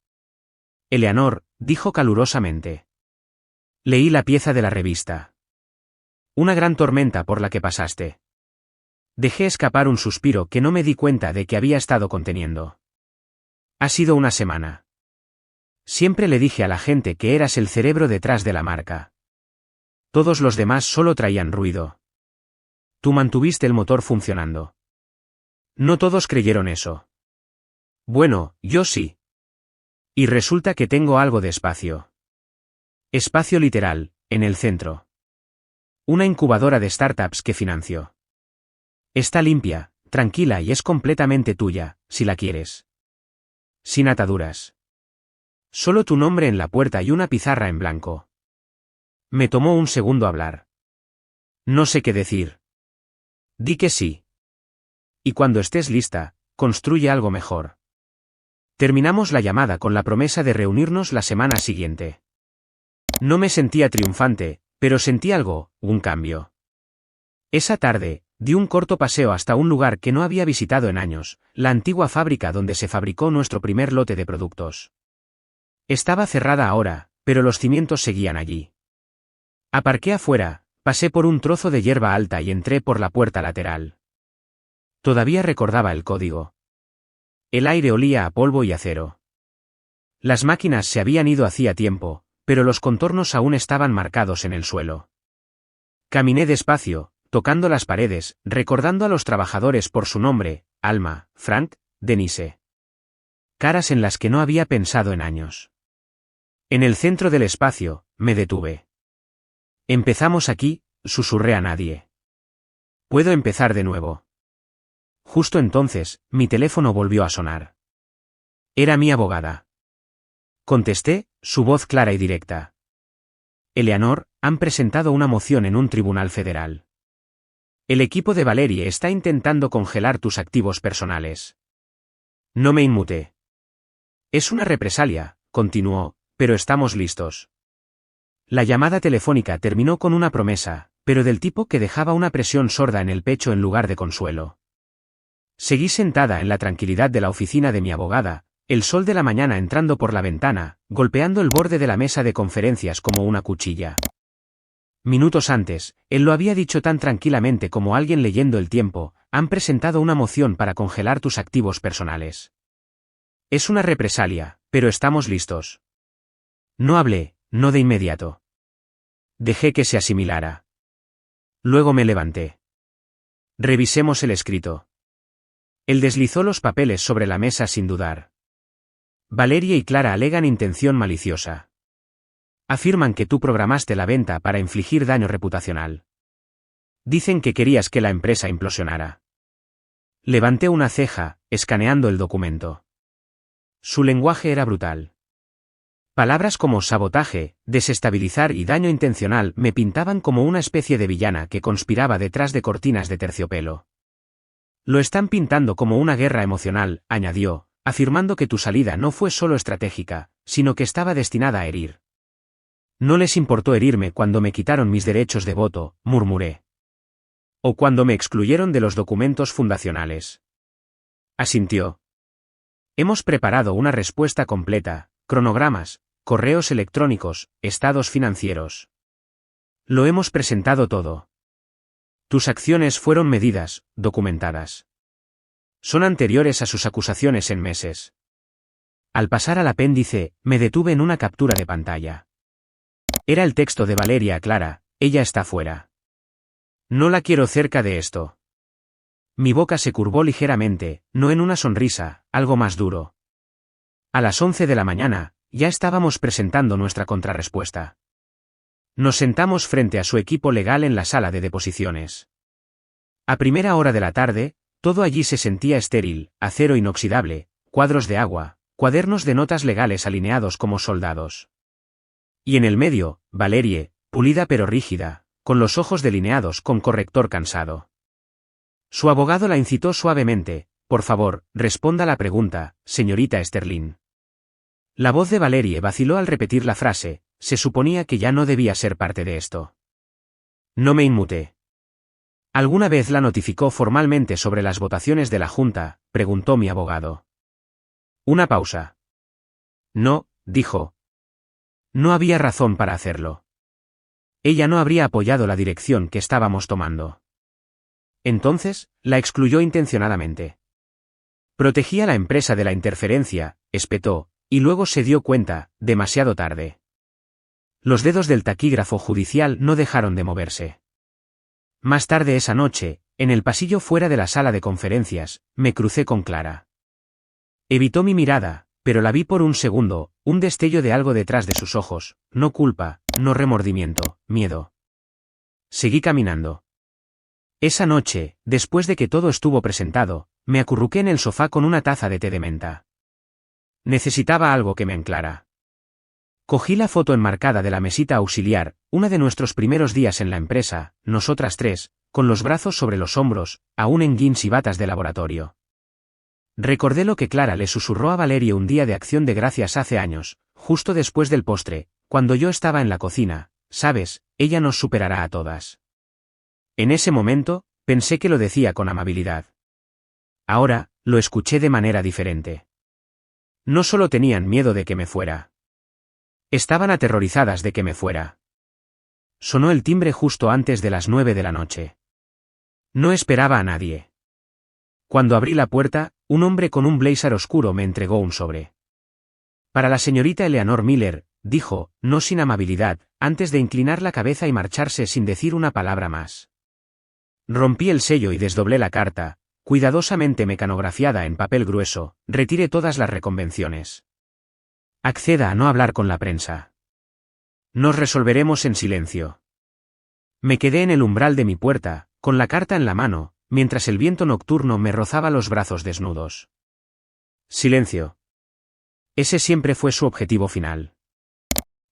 Eleanor, dijo calurosamente. Leí la pieza de la revista. Una gran tormenta por la que pasaste. Dejé escapar un suspiro que no me di cuenta de que había estado conteniendo. Ha sido una semana. Siempre le dije a la gente que eras el cerebro detrás de la marca. Todos los demás solo traían ruido. Tú mantuviste el motor funcionando. No todos creyeron eso. Bueno, yo sí. Y resulta que tengo algo de espacio. Espacio literal, en el centro. Una incubadora de startups que financio. Está limpia, tranquila y es completamente tuya, si la quieres. Sin ataduras. Solo tu nombre en la puerta y una pizarra en blanco. Me tomó un segundo hablar. No sé qué decir. Di que sí. Y cuando estés lista, construye algo mejor. Terminamos la llamada con la promesa de reunirnos la semana siguiente. No me sentía triunfante, pero sentí algo, un cambio. Esa tarde, di un corto paseo hasta un lugar que no había visitado en años, la antigua fábrica donde se fabricó nuestro primer lote de productos. Estaba cerrada ahora, pero los cimientos seguían allí. Aparqué afuera, pasé por un trozo de hierba alta y entré por la puerta lateral. Todavía recordaba el código. El aire olía a polvo y acero. Las máquinas se habían ido hacía tiempo, pero los contornos aún estaban marcados en el suelo. Caminé despacio, tocando las paredes, recordando a los trabajadores por su nombre, Alma, Frank, Denise. Caras en las que no había pensado en años. En el centro del espacio, me detuve. Empezamos aquí, susurré a nadie. Puedo empezar de nuevo. Justo entonces, mi teléfono volvió a sonar. Era mi abogada. Contesté, su voz clara y directa. Eleanor, han presentado una moción en un tribunal federal. El equipo de Valerie está intentando congelar tus activos personales. No me inmuté. Es una represalia, continuó, pero estamos listos. La llamada telefónica terminó con una promesa, pero del tipo que dejaba una presión sorda en el pecho en lugar de consuelo. Seguí sentada en la tranquilidad de la oficina de mi abogada, el sol de la mañana entrando por la ventana, golpeando el borde de la mesa de conferencias como una cuchilla. Minutos antes, él lo había dicho tan tranquilamente como alguien leyendo el tiempo, han presentado una moción para congelar tus activos personales. Es una represalia, pero estamos listos. No hablé, no de inmediato. Dejé que se asimilara. Luego me levanté. Revisemos el escrito. Él deslizó los papeles sobre la mesa sin dudar. Valeria y Clara alegan intención maliciosa. Afirman que tú programaste la venta para infligir daño reputacional. Dicen que querías que la empresa implosionara. Levanté una ceja, escaneando el documento. Su lenguaje era brutal. Palabras como sabotaje, desestabilizar y daño intencional me pintaban como una especie de villana que conspiraba detrás de cortinas de terciopelo. Lo están pintando como una guerra emocional, añadió, afirmando que tu salida no fue solo estratégica, sino que estaba destinada a herir. No les importó herirme cuando me quitaron mis derechos de voto, murmuré. O cuando me excluyeron de los documentos fundacionales. Asintió. Hemos preparado una respuesta completa, cronogramas, correos electrónicos, estados financieros. Lo hemos presentado todo. Tus acciones fueron medidas, documentadas. Son anteriores a sus acusaciones en meses. Al pasar al apéndice, me detuve en una captura de pantalla. Era el texto de Valeria a Clara, ella está fuera. No la quiero cerca de esto. Mi boca se curvó ligeramente, no en una sonrisa, algo más duro. A las 11 de la mañana, ya estábamos presentando nuestra contrarrespuesta. Nos sentamos frente a su equipo legal en la sala de deposiciones. A primera hora de la tarde, todo allí se sentía estéril, acero inoxidable, cuadros de agua, cuadernos de notas legales alineados como soldados. Y en el medio, Valerie, pulida pero rígida, con los ojos delineados con corrector cansado. Su abogado la incitó suavemente, por favor, responda la pregunta, señorita Sterling. La voz de Valerie vaciló al repetir la frase, se suponía que ya no debía ser parte de esto. No me inmuté. ¿Alguna vez la notificó formalmente sobre las votaciones de la Junta?, preguntó mi abogado. Una pausa. No, dijo. No había razón para hacerlo. Ella no habría apoyado la dirección que estábamos tomando. Entonces, la excluyó intencionadamente. Protegía a la empresa de la interferencia, espetó, y luego se dio cuenta, demasiado tarde. Los dedos del taquígrafo judicial no dejaron de moverse. Más tarde esa noche, en el pasillo fuera de la sala de conferencias, me crucé con Clara. Evitó mi mirada, pero la vi por un segundo, un destello de algo detrás de sus ojos, no culpa, no remordimiento, miedo. Seguí caminando. Esa noche, después de que todo estuvo presentado, me acurruqué en el sofá con una taza de té de menta. Necesitaba algo que me anclara. Cogí la foto enmarcada de la mesita auxiliar, una de nuestros primeros días en la empresa, nosotras tres, con los brazos sobre los hombros, aún en jeans y batas de laboratorio. Recordé lo que Clara le susurró a Valeria un día de Acción de Gracias hace años, justo después del postre, cuando yo estaba en la cocina, sabes, ella nos superará a todas. En ese momento, pensé que lo decía con amabilidad. Ahora, lo escuché de manera diferente. No solo tenían miedo de que me fuera. Estaban aterrorizadas de que me fuera. Sonó el timbre justo antes de las 9 de la noche. No esperaba a nadie. Cuando abrí la puerta, un hombre con un blazer oscuro me entregó un sobre. Para la señorita Eleanor Miller, dijo, no sin amabilidad, antes de inclinar la cabeza y marcharse sin decir una palabra más. Rompí el sello y desdoblé la carta, cuidadosamente mecanografiada en papel grueso, retiré todas las reconvenciones. Acceda a no hablar con la prensa. Nos resolveremos en silencio. Me quedé en el umbral de mi puerta, con la carta en la mano, mientras el viento nocturno me rozaba los brazos desnudos. Silencio. Ese siempre fue su objetivo final.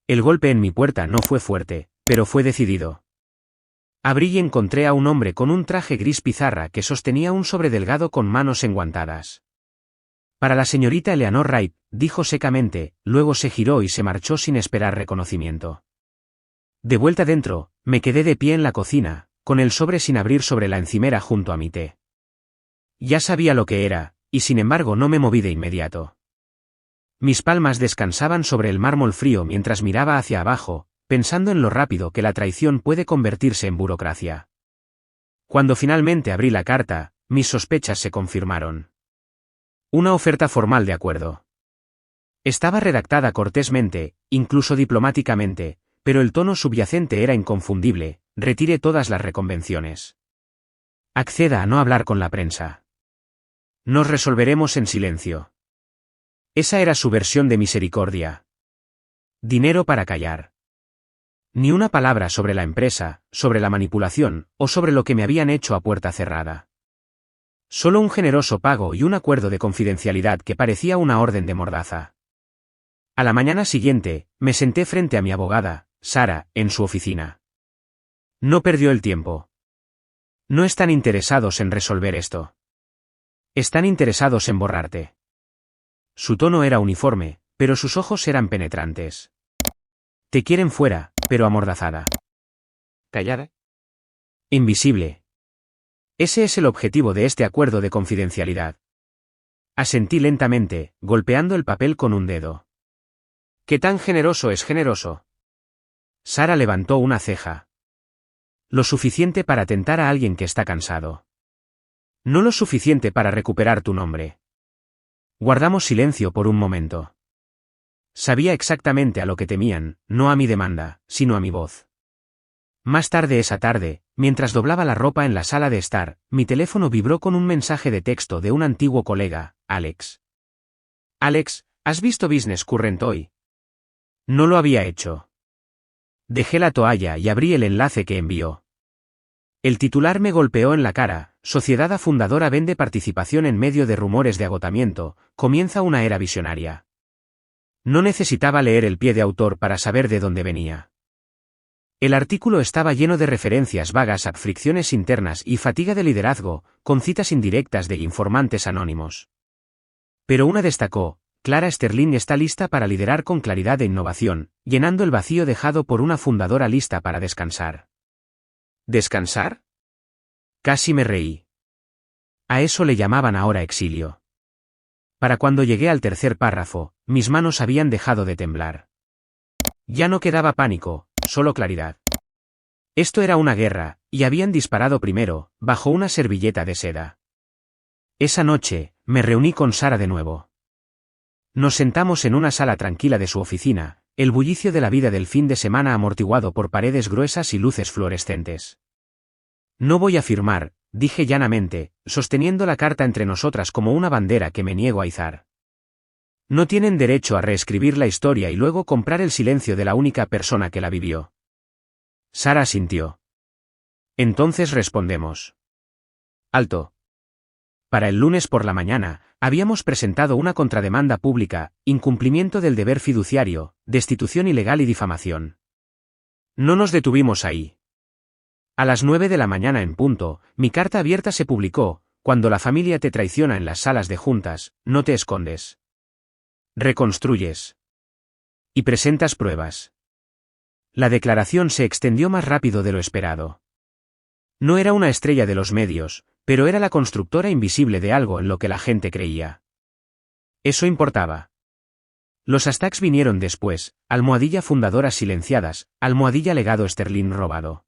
El golpe en mi puerta no fue fuerte, pero fue decidido. Abrí y encontré a un hombre con un traje gris pizarra que sostenía un sobre delgado con manos enguantadas. Para la señorita Eleanor Wright, dijo secamente, luego se giró y se marchó sin esperar reconocimiento. De vuelta dentro, me quedé de pie en la cocina, con el sobre sin abrir sobre la encimera junto a mi té. Ya sabía lo que era, y sin embargo no me moví de inmediato. Mis palmas descansaban sobre el mármol frío mientras miraba hacia abajo, pensando en lo rápido que la traición puede convertirse en burocracia. Cuando finalmente abrí la carta, mis sospechas se confirmaron. Una oferta formal de acuerdo. Estaba redactada cortésmente, incluso diplomáticamente, pero el tono subyacente era inconfundible, retire todas las reconvenciones. Acceda a no hablar con la prensa. Nos resolveremos en silencio. Esa era su versión de misericordia. Dinero para callar. Ni una palabra sobre la empresa, sobre la manipulación, o sobre lo que me habían hecho a puerta cerrada. Solo un generoso pago y un acuerdo de confidencialidad que parecía una orden de mordaza. A la mañana siguiente, me senté frente a mi abogada, Sara, en su oficina. No perdió el tiempo. No están interesados en resolver esto. Están interesados en borrarte. Su tono era uniforme, pero sus ojos eran penetrantes. Te quieren fuera, pero amordazada. ¿Callada? Invisible. Ese es el objetivo de este acuerdo de confidencialidad. Asentí lentamente, golpeando el papel con un dedo. ¿Qué tan generoso es generoso? Sara levantó una ceja. Lo suficiente para tentar a alguien que está cansado. No lo suficiente para recuperar tu nombre. Guardamos silencio por un momento. Sabía exactamente a lo que temían, no a mi demanda, sino a mi voz. Más tarde esa tarde, mientras doblaba la ropa en la sala de estar, mi teléfono vibró con un mensaje de texto de un antiguo colega, Alex. Alex, ¿has visto Business Current hoy? No lo había hecho. Dejé la toalla y abrí el enlace que envió. El titular me golpeó en la cara: Sociedad Fundadora vende participación en medio de rumores de agotamiento, comienza una era visionaria. No necesitaba leer el pie de autor para saber de dónde venía. El artículo estaba lleno de referencias vagas a fricciones internas y fatiga de liderazgo, con citas indirectas de informantes anónimos. Pero una destacó: Clara Sterling está lista para liderar con claridad e innovación, llenando el vacío dejado por una fundadora lista para descansar. ¿Descansar? Casi me reí. A eso le llamaban ahora exilio. Para cuando llegué al tercer párrafo, mis manos habían dejado de temblar. Ya no quedaba pánico, solo claridad. Esto era una guerra, y habían disparado primero, bajo una servilleta de seda. Esa noche, me reuní con Sara de nuevo. Nos sentamos en una sala tranquila de su oficina, el bullicio de la vida del fin de semana amortiguado por paredes gruesas y luces fluorescentes. No voy a firmar, dije llanamente, sosteniendo la carta entre nosotras como una bandera que me niego a izar. No tienen derecho a reescribir la historia y luego comprar el silencio de la única persona que la vivió. Sara asintió. Entonces respondemos. Alto. Para el lunes por la mañana, habíamos presentado una contrademanda pública: incumplimiento del deber fiduciario, destitución ilegal y difamación. No nos detuvimos ahí. A las 9 de la mañana en punto, mi carta abierta se publicó: cuando la familia te traiciona en las salas de juntas, no te escondes. Reconstruyes. Y presentas pruebas. La declaración se extendió más rápido de lo esperado. No era una estrella de los medios, pero era la constructora invisible de algo en lo que la gente creía. Eso importaba. Los hashtags vinieron después: almohadilla fundadoras silenciadas, almohadilla legado Sterling robado.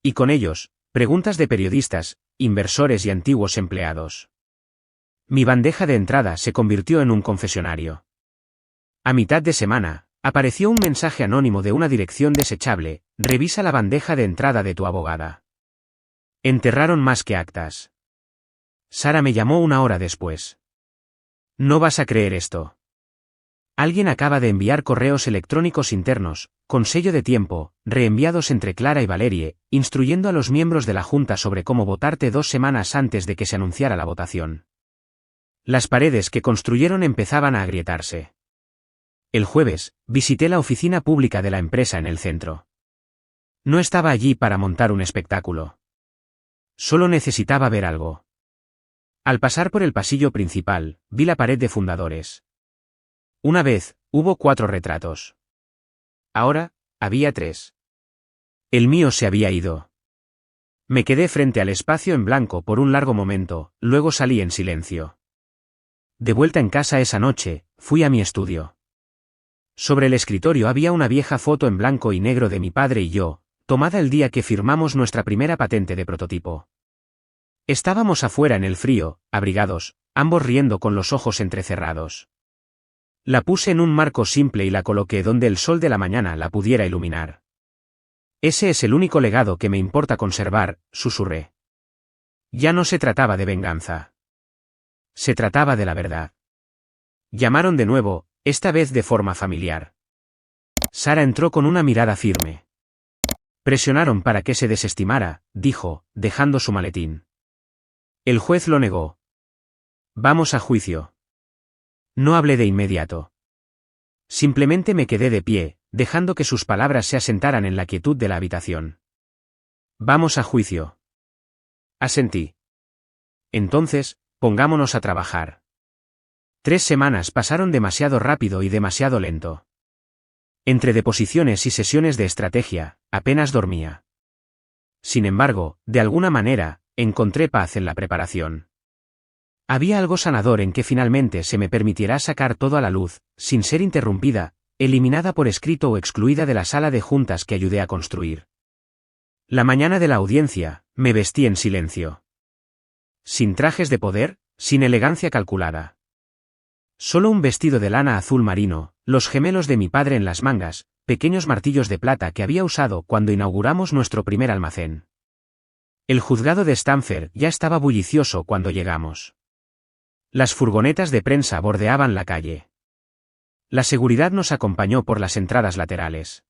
Y con ellos, preguntas de periodistas, inversores y antiguos empleados. Mi bandeja de entrada se convirtió en un confesionario. A mitad de semana, apareció un mensaje anónimo de una dirección desechable: revisa la bandeja de entrada de tu abogada. Enterraron más que actas. Sara me llamó una hora después. No vas a creer esto. Alguien acaba de enviar correos electrónicos internos, con sello de tiempo, reenviados entre Clara y Valerie, instruyendo a los miembros de la Junta sobre cómo votarte 2 semanas antes de que se anunciara la votación. Las paredes que construyeron empezaban a agrietarse. El jueves, visité la oficina pública de la empresa en el centro. No estaba allí para montar un espectáculo. Solo necesitaba ver algo. Al pasar por el pasillo principal, vi la pared de fundadores. Una vez, hubo 4 retratos. Ahora, había 3. El mío se había ido. Me quedé frente al espacio en blanco por un largo momento, luego salí en silencio. De vuelta en casa esa noche, fui a mi estudio. Sobre el escritorio había una vieja foto en blanco y negro de mi padre y yo, tomada el día que firmamos nuestra primera patente de prototipo. Estábamos afuera en el frío, abrigados, ambos riendo con los ojos entrecerrados. La puse en un marco simple y la coloqué donde el sol de la mañana la pudiera iluminar. Ese es el único legado que me importa conservar, susurré. Ya no se trataba de venganza. Se trataba de la verdad. Llamaron de nuevo, esta vez de forma familiar. Sara entró con una mirada firme. Presionaron para que se desestimara, dijo, dejando su maletín. El juez lo negó. Vamos a juicio. No hablé de inmediato. Simplemente me quedé de pie, dejando que sus palabras se asentaran en la quietud de la habitación. Vamos a juicio. Asentí. Entonces, pongámonos a trabajar. 3 semanas pasaron demasiado rápido y demasiado lento. Entre deposiciones y sesiones de estrategia, apenas dormía. Sin embargo, de alguna manera, encontré paz en la preparación. Había algo sanador en que finalmente se me permitiera sacar todo a la luz, sin ser interrumpida, eliminada por escrito o excluida de la sala de juntas que ayudé a construir. La mañana de la audiencia, me vestí en silencio. Sin trajes de poder, sin elegancia calculada. Solo un vestido de lana azul marino, los gemelos de mi padre en las mangas, pequeños martillos de plata que había usado cuando inauguramos nuestro primer almacén. El juzgado de Stamford ya estaba bullicioso cuando llegamos. Las furgonetas de prensa bordeaban la calle. La seguridad nos acompañó por las entradas laterales.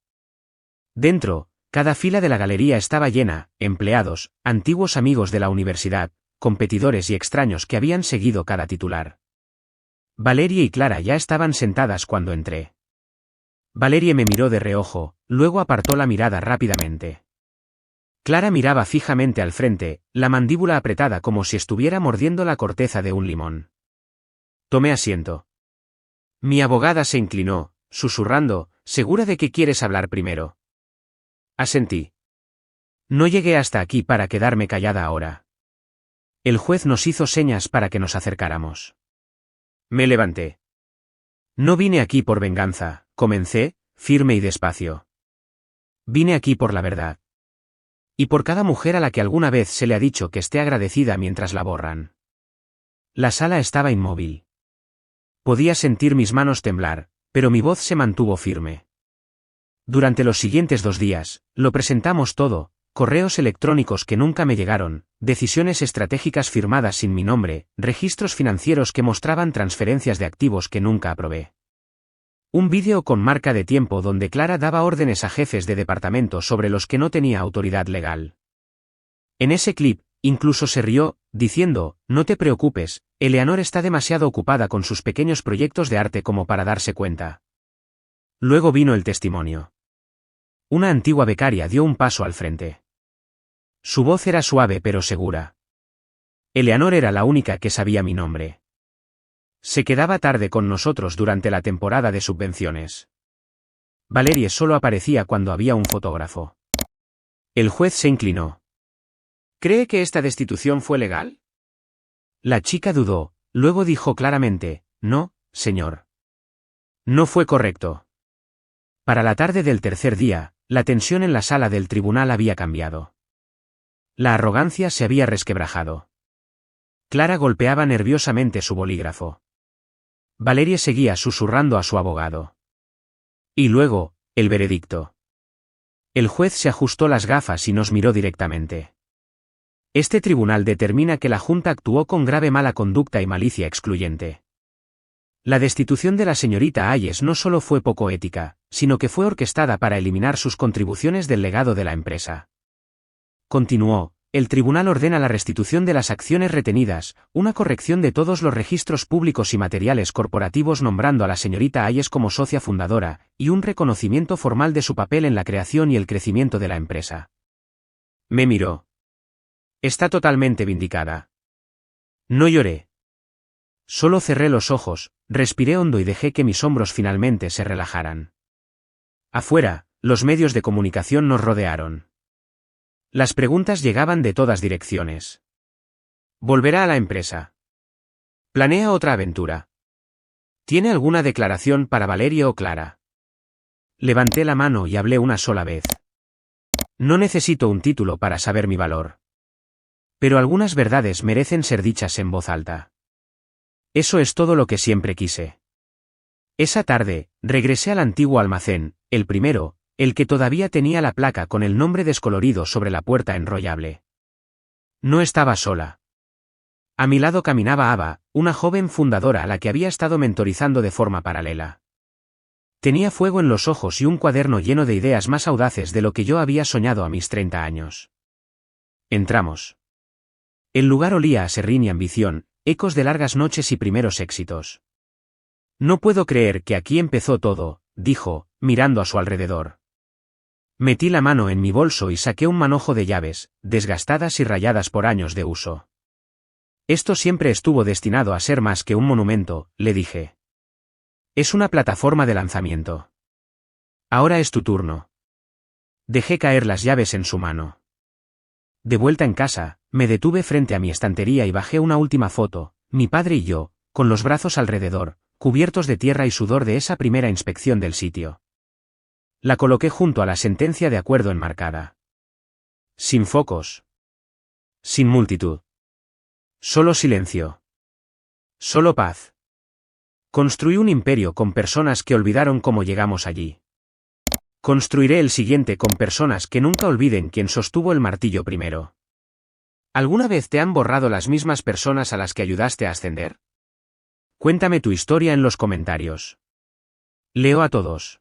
Dentro, cada fila de la galería estaba llena, empleados, antiguos amigos de la universidad, competidores y extraños que habían seguido cada titular. Valerie y Clara ya estaban sentadas cuando entré. Valerie me miró de reojo, luego apartó la mirada rápidamente. Clara miraba fijamente al frente, la mandíbula apretada como si estuviera mordiendo la corteza de un limón. Tomé asiento. Mi abogada se inclinó, susurrando, ¿segura de que quieres hablar primero? Asentí. No llegué hasta aquí para quedarme callada ahora. El juez nos hizo señas para que nos acercáramos. Me levanté. No vine aquí por venganza, comencé, firme y despacio. Vine aquí por la verdad. Y por cada mujer a la que alguna vez se le ha dicho que esté agradecida mientras la borran. La sala estaba inmóvil. Podía sentir mis manos temblar, pero mi voz se mantuvo firme. Durante los siguientes 2 días, lo presentamos todo, correos electrónicos que nunca me llegaron, decisiones estratégicas firmadas sin mi nombre, registros financieros que mostraban transferencias de activos que nunca aprobé. Un vídeo con marca de tiempo donde Clara daba órdenes a jefes de departamento sobre los que no tenía autoridad legal. En ese clip, incluso se rió, diciendo, no te preocupes, Eleanor está demasiado ocupada con sus pequeños proyectos de arte como para darse cuenta. Luego vino el testimonio. Una antigua becaria dio un paso al frente. Su voz era suave pero segura. Eleanor era la única que sabía mi nombre. Se quedaba tarde con nosotros durante la temporada de subvenciones. Valerie solo aparecía cuando había un fotógrafo. El juez se inclinó. ¿Cree que esta destitución fue legal? La chica dudó, luego dijo claramente, no, señor. No fue correcto. Para la tarde del tercer día, la tensión en la sala del tribunal había cambiado. La arrogancia se había resquebrajado. Clara golpeaba nerviosamente su bolígrafo. Valerie seguía susurrando a su abogado. Y luego, el veredicto. El juez se ajustó las gafas y nos miró directamente. Este tribunal determina que la Junta actuó con grave mala conducta y malicia excluyente. La destitución de la señorita Hayes no solo fue poco ética, sino que fue orquestada para eliminar sus contribuciones del legado de la empresa. Continuó, el tribunal ordena la restitución de las acciones retenidas, una corrección de todos los registros públicos y materiales corporativos nombrando a la señorita Hayes como socia fundadora, y un reconocimiento formal de su papel en la creación y el crecimiento de la empresa. Me miró. Está totalmente vindicada. No lloré. Solo cerré los ojos, respiré hondo y dejé que mis hombros finalmente se relajaran. Afuera, los medios de comunicación nos rodearon. Las preguntas llegaban de todas direcciones. ¿Volverá a la empresa? ¿Planea otra aventura? ¿Tiene alguna declaración para Valerie o Clara? Levanté la mano y hablé una sola vez. No necesito un título para saber mi valor. Pero algunas verdades merecen ser dichas en voz alta. Eso es todo lo que siempre quise. Esa tarde, regresé al antiguo almacén, el primero, El que todavía tenía la placa con el nombre descolorido sobre la puerta enrollable. No estaba sola. A mi lado caminaba Ava, una joven fundadora a la que había estado mentorizando de forma paralela. Tenía fuego en los ojos y un cuaderno lleno de ideas más audaces de lo que yo había soñado a mis 30 años. Entramos. El lugar olía a serrín y ambición, ecos de largas noches y primeros éxitos. No puedo creer que aquí empezó todo, dijo, mirando a su alrededor. Metí la mano en mi bolso y saqué un manojo de llaves, desgastadas y rayadas por años de uso. Esto siempre estuvo destinado a ser más que un monumento, le dije. Es una plataforma de lanzamiento. Ahora es tu turno. Dejé caer las llaves en su mano. De vuelta en casa, me detuve frente a mi estantería y bajé una última foto, mi padre y yo, con los brazos alrededor, cubiertos de tierra y sudor de esa primera inspección del sitio. La coloqué junto a la sentencia de acuerdo enmarcada. Sin focos. Sin multitud. Solo silencio. Solo paz. Construí un imperio con personas que olvidaron cómo llegamos allí. Construiré el siguiente con personas que nunca olviden quién sostuvo el martillo primero. ¿Alguna vez te han borrado las mismas personas a las que ayudaste a ascender? Cuéntame tu historia en los comentarios. Leo a todos.